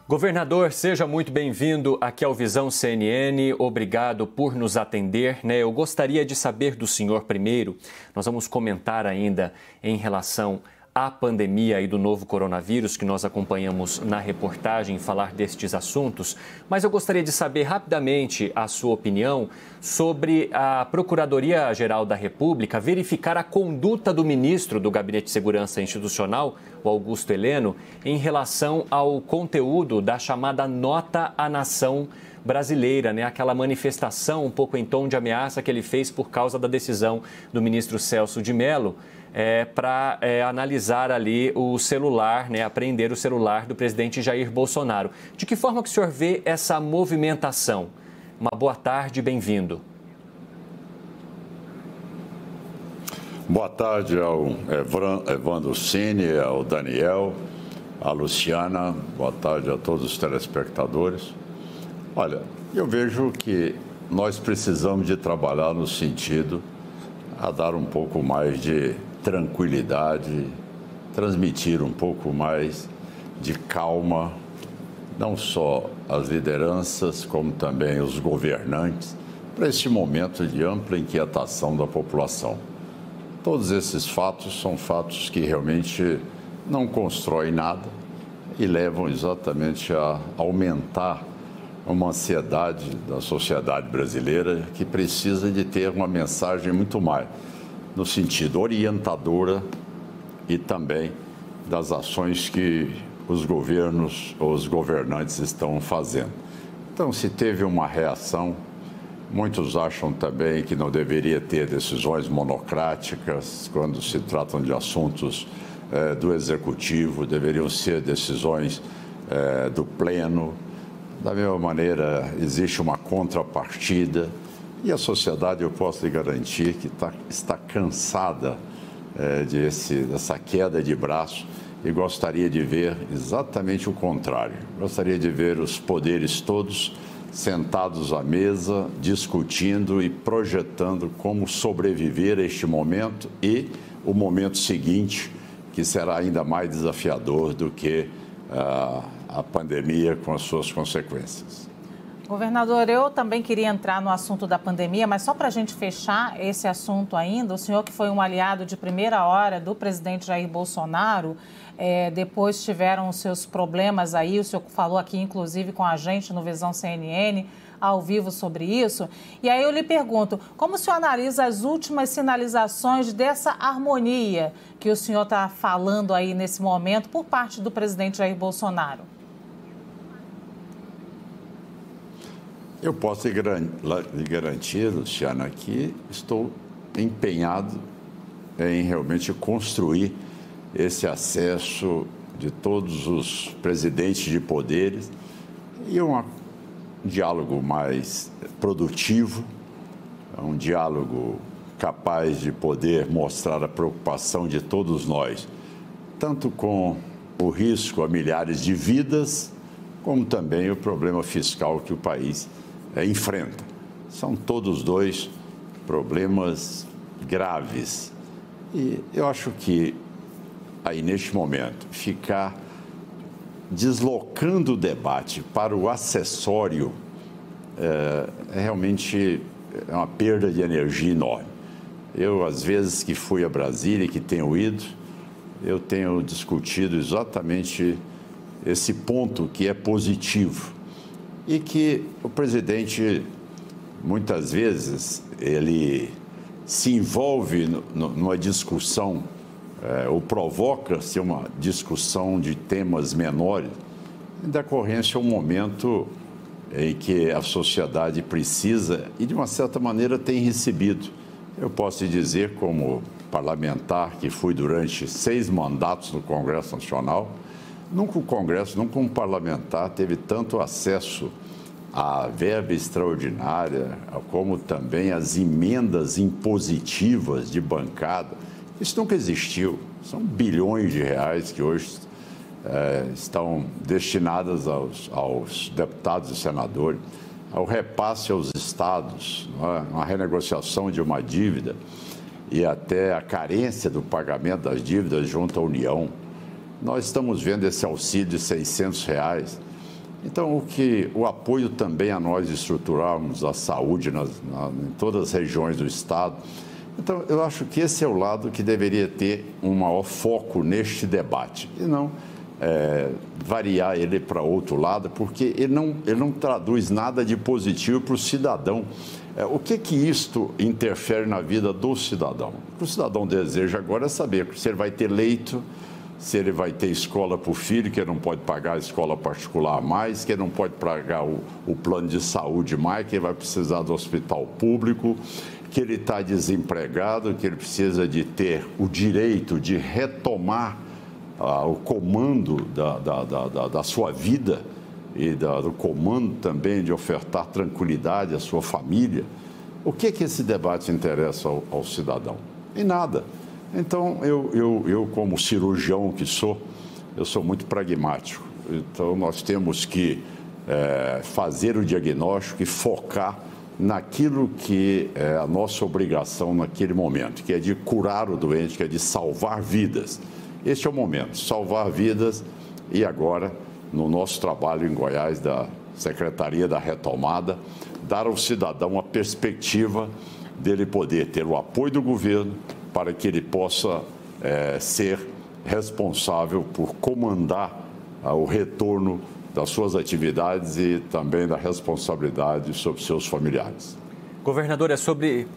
Governador, seja muito bem-vindo aqui ao Visão CNN. Obrigado por nos atender, Eu gostaria de saber do senhor primeiro, nós vamos comentar ainda em relação à pandemia e do novo coronavírus que nós acompanhamos na reportagem, falar destes assuntos, mas eu gostaria de saber rapidamente a sua opinião sobre a Procuradoria-Geral da República verificar a conduta do ministro do Gabinete de Segurança Institucional, o Augusto Heleno, em relação ao conteúdo da chamada Nota à Nação Brasileira, Aquela manifestação um pouco em tom de ameaça que ele fez por causa da decisão do ministro Celso de Mello para analisar ali o celular, apreender o celular do presidente Jair Bolsonaro. De que forma que o senhor vê essa movimentação? Uma boa tarde, bem-vindo. Boa tarde ao Evandro Cini, ao Daniel, à Luciana, boa tarde a todos os telespectadores. Olha, eu vejo que nós precisamos de trabalhar no sentido a dar um pouco mais de tranquilidade, transmitir um pouco mais de calma, não só às lideranças, como também os governantes, para este momento de ampla inquietação da população. Todos esses fatos são fatos que realmente não constroem nada e levam exatamente a aumentar uma ansiedade da sociedade brasileira que precisa de ter uma mensagem muito mais no sentido orientadora e também das ações que os governos ou os governantes estão fazendo. Então, se teve uma reação, muitos acham também que não deveria ter decisões monocráticas quando se tratam de assuntos do Executivo, deveriam ser decisões do Pleno. Da mesma maneira, existe uma contrapartida e a sociedade, eu posso lhe garantir, que está cansada dessa queda de braço e gostaria de ver exatamente o contrário. Gostaria de ver os poderes todos sentados à mesa, discutindo e projetando como sobreviver a este momento e o momento seguinte, que será ainda mais desafiador do que a pandemia com as suas consequências. Governador, eu também queria entrar no assunto da pandemia, mas só para a gente fechar esse assunto ainda, o senhor que foi um aliado de primeira hora do presidente Jair Bolsonaro, depois tiveram os seus problemas aí, o senhor falou aqui inclusive com a gente no Visão CNN, ao vivo sobre isso, e aí eu lhe pergunto, como o senhor analisa as últimas sinalizações dessa harmonia que o senhor está falando aí nesse momento por parte do presidente Jair Bolsonaro? Eu posso lhe garantir, Luciana, que estou empenhado em realmente construir esse acesso de todos os presidentes de poderes e um diálogo mais produtivo, um diálogo capaz de poder mostrar a preocupação de todos nós, tanto com o risco a milhares de vidas, como também o problema fiscal que o país enfrenta. São todos dois problemas graves. E eu acho que aí, neste momento, ficar deslocando o debate para o acessório realmente é uma perda de energia enorme. Eu, às vezes que fui a Brasília e que tenho ido, eu tenho discutido exatamente esse ponto que é positivo e que o presidente, muitas vezes, ele se envolve numa discussão ou provoca-se uma discussão de temas menores em decorrência a um momento em que a sociedade precisa e, de uma certa maneira, tem recebido. Eu posso te dizer, como parlamentar que fui durante 6 mandatos no Congresso Nacional, nunca o Congresso, nunca um parlamentar teve tanto acesso à verba extraordinária, como também às emendas impositivas de bancada. Isso nunca existiu. São bilhões de reais que hoje estão destinadas aos deputados e senadores, ao repasse aos estados, uma renegociação de uma dívida e até a carência do pagamento das dívidas junto à União. Nós estamos vendo esse auxílio de R$600 Então, o apoio também a nós estruturarmos a saúde em todas as regiões do Estado. Então, eu acho que esse é o lado que deveria ter um maior foco neste debate, e não variar ele para outro lado, porque ele não traduz nada de positivo para o cidadão. O que isto interfere na vida do cidadão? O que o cidadão deseja agora é saber se ele vai ter leito, se ele vai ter escola para o filho, que ele não pode pagar a escola particular mais, que ele não pode pagar o plano de saúde mais, que ele vai precisar do hospital público, que ele está desempregado, que ele precisa de ter o direito de retomar o comando da sua vida e do comando também de ofertar tranquilidade à sua família. O que esse debate interessa ao cidadão? Em nada. Então, eu como cirurgião que sou, eu sou muito pragmático. Então, nós temos que fazer o diagnóstico e focar naquilo que é a nossa obrigação naquele momento, que é de curar o doente, que é de salvar vidas. Este é o momento, salvar vidas. E agora, no nosso trabalho em Goiás, da Secretaria da Retomada, dar ao cidadão a perspectiva dele poder ter o apoio do governo para que ele possa ser responsável por comandar o retorno das suas atividades e também da responsabilidade sobre seus familiares. Governador, é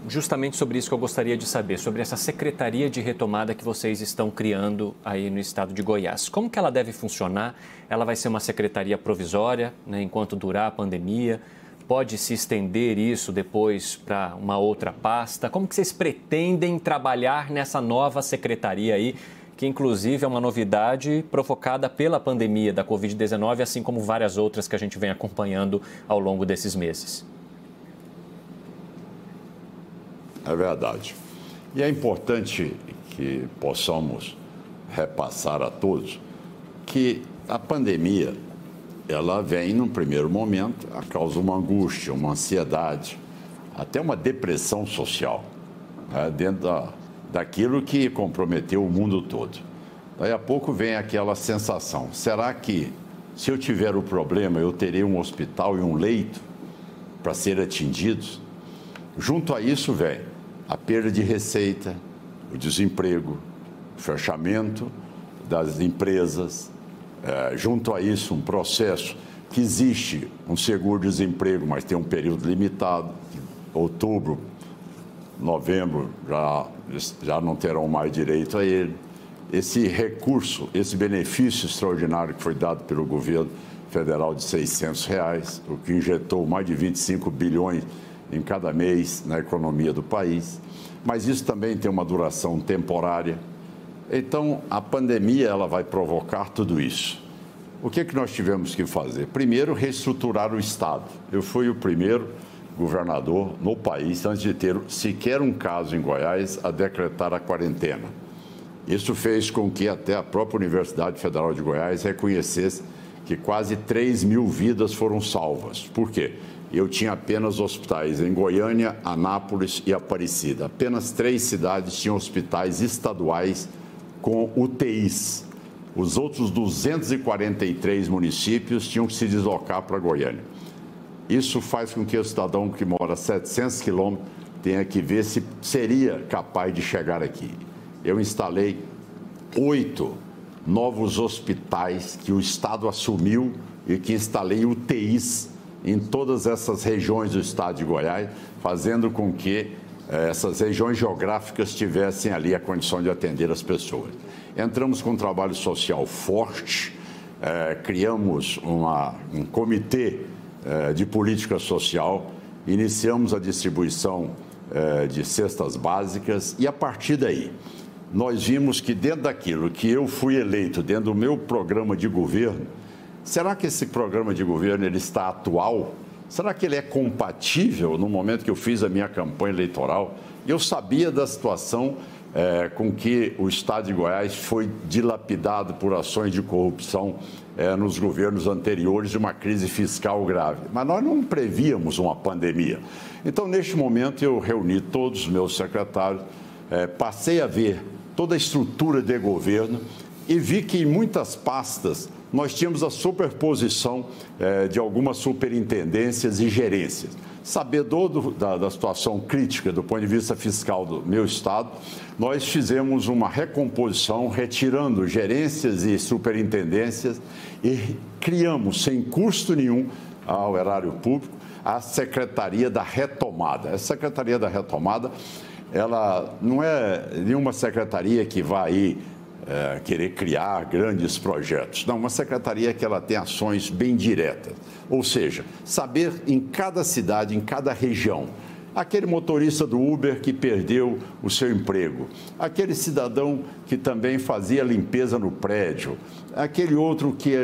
justamente sobre isso que eu gostaria de saber, sobre essa Secretaria de Retomada que vocês estão criando aí no estado de Goiás. Como que ela deve funcionar? Ela vai ser uma secretaria provisória, né, enquanto durar a pandemia? Pode se estender isso depois para uma outra pasta? Como que vocês pretendem trabalhar nessa nova secretaria aí, que inclusive é uma novidade provocada pela pandemia da Covid-19, assim como várias outras que a gente vem acompanhando ao longo desses meses? É verdade. E é importante que possamos repassar a todos que a pandemia, ela vem, num primeiro momento, causa uma angústia, uma ansiedade, até uma depressão social, né, dentro daquilo que comprometeu o mundo todo. Daí a pouco vem aquela sensação, será que se eu tiver o problema, eu terei um hospital e um leito para ser atendidos? Junto a isso vem a perda de receita, o desemprego, o fechamento das empresas, junto a isso um processo que existe um seguro-desemprego, mas tem um período limitado, outubro, novembro já não terão mais direito a ele. Esse recurso, esse benefício extraordinário que foi dado pelo governo federal de R$600, o que injetou mais de 25 bilhões em cada mês na economia do país, mas isso também tem uma duração temporária. Então, a pandemia ela vai provocar tudo isso. O que nós tivemos que fazer? Primeiro, reestruturar o Estado. Eu fui o primeiro governador no país, antes de ter sequer um caso em Goiás, a decretar a quarentena. Isso fez com que até a própria Universidade Federal de Goiás reconhecesse que quase 3 mil vidas foram salvas. Por quê? Eu tinha apenas hospitais em Goiânia, Anápolis e Aparecida. Apenas 3 cidades tinham hospitais estaduais com UTIs. Os outros 243 municípios tinham que se deslocar para Goiânia. Isso faz com que o cidadão que mora a 700 quilômetros tenha que ver se seria capaz de chegar aqui. Eu instalei 8 novos hospitais que o Estado assumiu e que instalei UTIs em todas essas regiões do estado de Goiás, fazendo com que essas regiões geográficas tivessem ali a condição de atender as pessoas. Entramos com um trabalho social forte, criamos um comitê de política social, iniciamos a distribuição de cestas básicas e, a partir daí, nós vimos que dentro daquilo que eu fui eleito, dentro do meu programa de governo, será que esse programa de governo ele está atual? Será que ele é compatível no momento que eu fiz a minha campanha eleitoral? Eu sabia da situação com que o estado de Goiás foi dilapidado por ações de corrupção nos governos anteriores de uma crise fiscal grave. Mas nós não prevíamos uma pandemia. Então, neste momento, eu reuni todos os meus secretários, passei a ver toda a estrutura de governo e vi que em muitas pastas nós tínhamos a superposição de algumas superintendências e gerências. Sabedor da situação crítica do ponto de vista fiscal do meu estado, nós fizemos uma recomposição, retirando gerências e superintendências e criamos, sem custo nenhum ao erário público, a Secretaria da Retomada. A Secretaria da Retomada, ela não é nenhuma secretaria que vai aí querer criar grandes projetos. Não, uma secretaria que ela tem ações bem diretas. Ou seja, saber em cada cidade, em cada região, aquele motorista do Uber que perdeu o seu emprego, aquele cidadão que também fazia limpeza no prédio, aquele outro que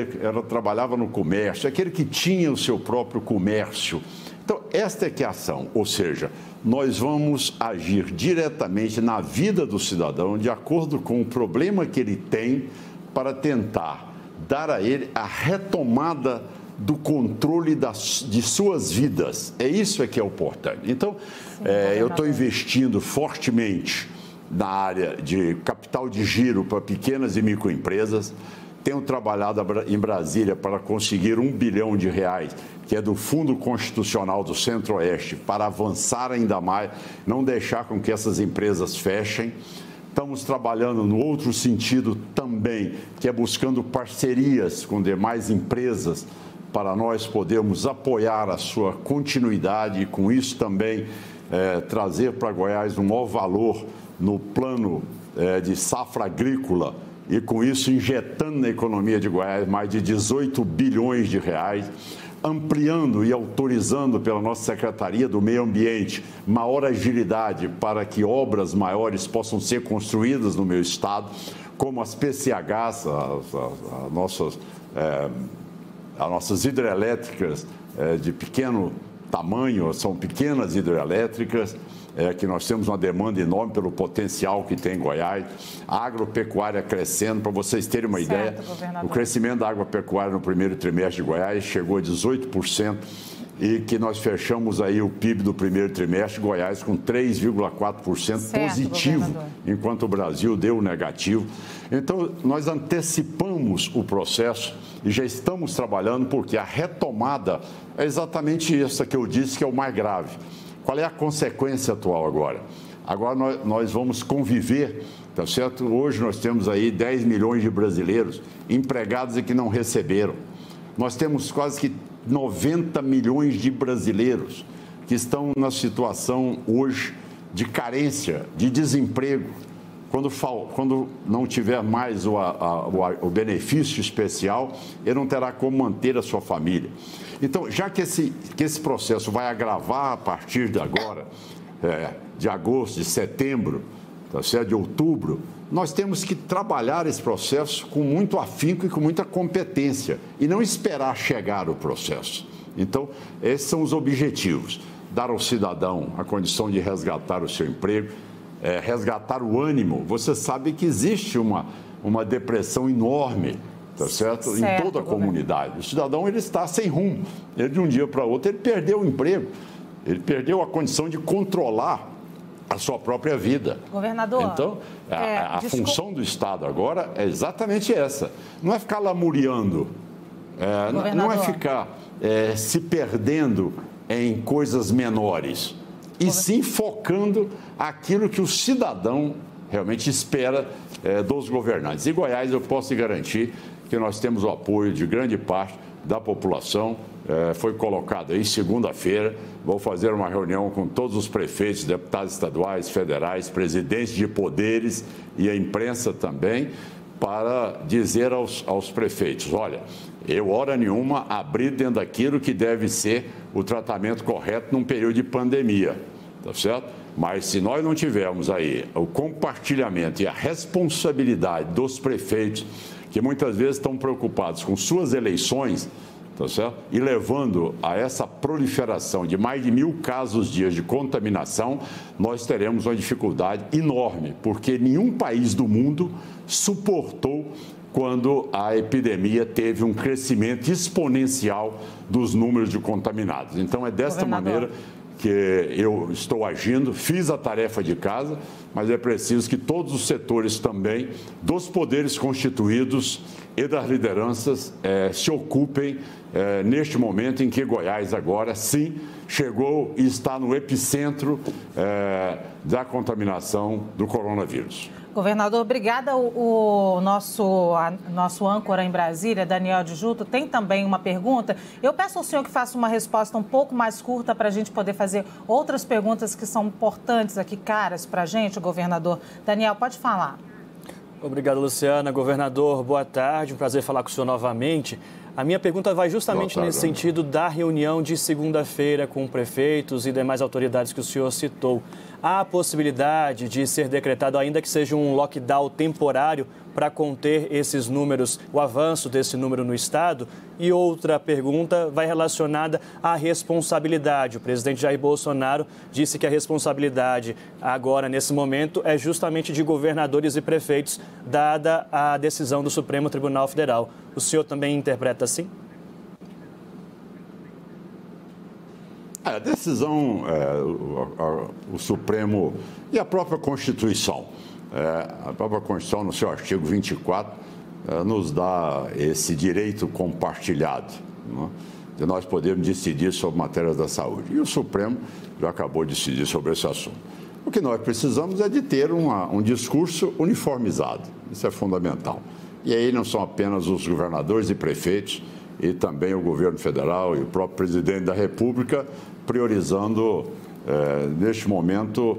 trabalhava no comércio, aquele que tinha o seu próprio comércio. Então, esta é que é a ação, ou seja, nós vamos agir diretamente na vida do cidadão, de acordo com o problema que ele tem, para tentar dar a ele a retomada do controle de suas vidas. É isso que é importante. Então, eu estou investindo fortemente na área de capital de giro para pequenas e microempresas. Tenho trabalhado em Brasília para conseguir R$1 bilhão, que é do Fundo Constitucional do Centro-Oeste, para avançar ainda mais, não deixar com que essas empresas fechem. Estamos trabalhando no outro sentido também, que é buscando parcerias com demais empresas para nós podermos apoiar a sua continuidade e, com isso, também trazer para Goiás um maior valor no plano de safra agrícola e, com isso, injetando na economia de Goiás mais de R$18 bilhões, ampliando e autorizando pela nossa Secretaria do Meio Ambiente maior agilidade para que obras maiores possam ser construídas no meu estado, como as PCHs, as nossas hidrelétricas de pequeno tamanho, são pequenas hidrelétricas, que nós temos uma demanda enorme pelo potencial que tem em Goiás, a agropecuária crescendo. Para vocês terem uma ideia, o crescimento da agropecuária no primeiro trimestre de Goiás chegou a 18%, e que nós fechamos aí o PIB do primeiro trimestre, Goiás com 3,4% positivo, enquanto o Brasil deu negativo. Então, nós antecipamos o processo e já estamos trabalhando, porque a retomada é exatamente essa que eu disse que é o mais grave. Qual é a consequência atual agora? Agora nós vamos conviver, tá certo? Hoje nós temos aí 10 milhões de brasileiros empregados e que não receberam. Nós temos quase que 90 milhões de brasileiros que estão na situação hoje de carência, de desemprego. Quando não tiver mais o benefício especial, ele não terá como manter a sua família. Então, já que esse processo vai agravar a partir de agora, de agosto, de setembro, tá certo? De outubro, nós temos que trabalhar esse processo com muito afinco e com muita competência e não esperar chegar o processo. Então, esses são os objetivos: dar ao cidadão a condição de resgatar o seu emprego, resgatar o ânimo. Você sabe que existe uma depressão enorme, tá certo? Em toda a comunidade. O cidadão, ele está sem rumo. Ele, de um dia para outro, ele perdeu o emprego, ele perdeu a condição de controlar a sua própria vida. Governador, então, a função do Estado agora é exatamente essa. Não é ficar lamuriando, não é ficar se perdendo em coisas menores, e sim focando aquilo que o cidadão realmente espera dos governantes. Em Goiás, eu posso te garantir que nós temos o apoio de grande parte da população. Foi colocado aí segunda-feira, vou fazer uma reunião com todos os prefeitos, deputados estaduais, federais, presidentes de poderes e a imprensa também, para dizer aos prefeitos: olha, eu, hora nenhuma, abri dentro daquilo que deve ser o tratamento correto num período de pandemia, tá certo? Mas se nós não tivermos aí o compartilhamento e a responsabilidade dos prefeitos, que muitas vezes estão preocupados com suas eleições, tá certo? E levando a essa proliferação de mais de 1.000 casos dias de contaminação, nós teremos uma dificuldade enorme, porque nenhum país do mundo suportou quando a epidemia teve um crescimento exponencial dos números de contaminados. Então, é desta maneira que eu estou agindo, fiz a tarefa de casa, mas é preciso que todos os setores também, dos poderes constituídos e das lideranças, se ocupem neste momento em que Goiás agora, sim, chegou e está no epicentro da contaminação do coronavírus. Governador, obrigada. O nosso âncora em Brasília, Daniel de Juto, tem também uma pergunta. Eu peço ao senhor que faça uma resposta um pouco mais curta para a gente poder fazer outras perguntas que são importantes aqui, caras para a gente, governador. Daniel, pode falar. Obrigado, Luciana. Governador, boa tarde. Um prazer falar com o senhor novamente. A minha pergunta vai justamente nesse sentido da reunião de segunda-feira com prefeitos e demais autoridades que o senhor citou. Há a possibilidade de ser decretado, ainda que seja um lockdown temporário, para conter esses números, o avanço desse número no Estado? E outra pergunta vai relacionada à responsabilidade. O presidente Jair Bolsonaro disse que a responsabilidade agora, nesse momento, é justamente de governadores e prefeitos, dada a decisão do Supremo Tribunal Federal. O senhor também interpreta assim? A decisão, o Supremo e a própria Constituição, no seu artigo 24, nos dá esse direito compartilhado, né, de nós podermos decidir sobre matérias da saúde. E o Supremo já acabou de decidir sobre esse assunto. O que nós precisamos é de ter um discurso uniformizado. Isso é fundamental. E aí não são apenas os governadores e prefeitos, e também o governo federal e o próprio presidente da República priorizando, neste momento,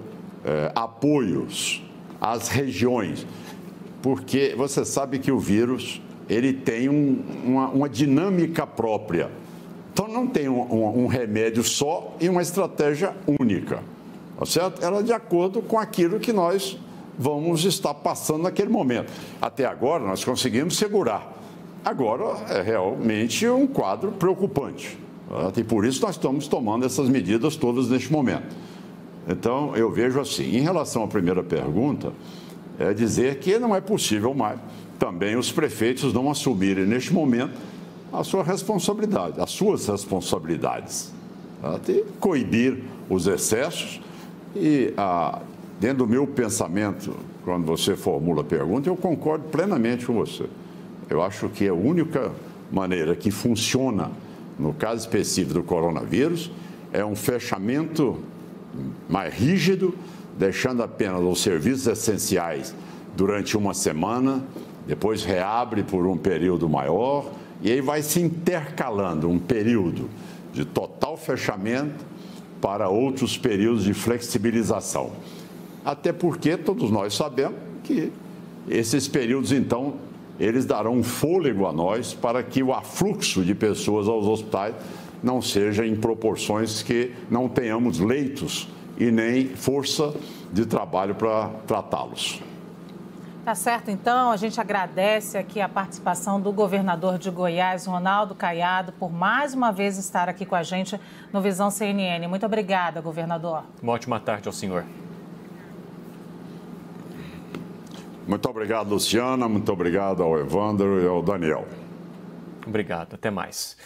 apoios às regiões, porque você sabe que o vírus ele tem uma dinâmica própria. Então, não tem um remédio só e uma estratégia única, tá certo? Ela é de acordo com aquilo que nós vamos estar passando naquele momento. Até agora, nós conseguimos segurar. Agora, é realmente um quadro preocupante. E por isso nós estamos tomando essas medidas todas neste momento. Então, eu vejo assim, em relação à primeira pergunta, é dizer que não é possível mais também os prefeitos não assumirem neste momento a sua responsabilidade, as suas responsabilidades, de coibir os excessos. E dentro do meu pensamento, quando você formula a pergunta, eu concordo plenamente com você. Eu acho que a única maneira que funciona, no caso específico do coronavírus, é um fechamento mais rígido, deixando apenas os serviços essenciais durante uma semana, depois reabre por um período maior, e aí vai se intercalando um período de total fechamento para outros períodos de flexibilização. Até porque todos nós sabemos que esses períodos, então, eles darão um fôlego a nós para que o afluxo de pessoas aos hospitais não seja em proporções que não tenhamos leitos e nem força de trabalho para tratá-los. Tá certo, então. A gente agradece aqui a participação do governador de Goiás, Ronaldo Caiado, por mais uma vez estar aqui com a gente no Visão CNN. Muito obrigada, governador. Uma ótima tarde ao senhor. Muito obrigado, Luciana. Muito obrigado ao Evandro e ao Daniel. Obrigado. Até mais.